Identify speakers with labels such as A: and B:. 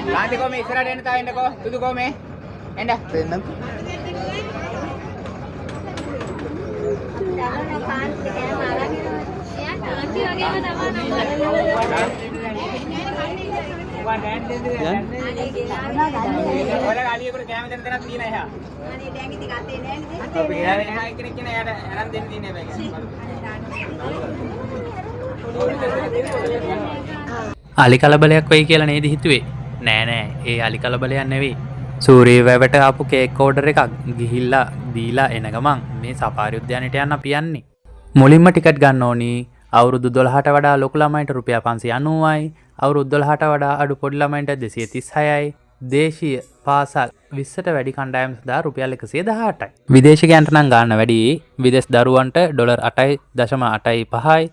A: Nanti kau mi istirahat yang tahu kau, tutup kau mi, enda.
B: Tenang.
A: Orang kali aku kaya macam tenar tiga ya. Tapi ya, ini kena ada orang tiga baik.
C: අලි කලබලයක් වෙයි කියලා නේද හිතුවේ? නෑ නෑ, ඒ අලි කලබලයක් නෙවෙයි. සූරිය වැවට ආපු කේක් ඕඩර් එකක් ගිහිල්ලා දීලා එන ගමන් මේ සෆාරි උද්‍යානයට යන්න අපි යන්නේ. මුලින්ම ටිකට් ගන්න ඕනි අවුරුදු 12ට වඩා ලොකු ළමයින්ට රුපියල් 590යි, අවුරුදු 12ට වඩා අඩු පොඩි ළමයින්ට 236යි, දේශීය පාසල් 20ට වැඩි කණ්ඩායම් සඳහා රුපියල් 118යි. විදේශිකයන්ට නම් ගන්න වැඩි. විදේශ දරුවන්ට ඩොලර් 8.85යි,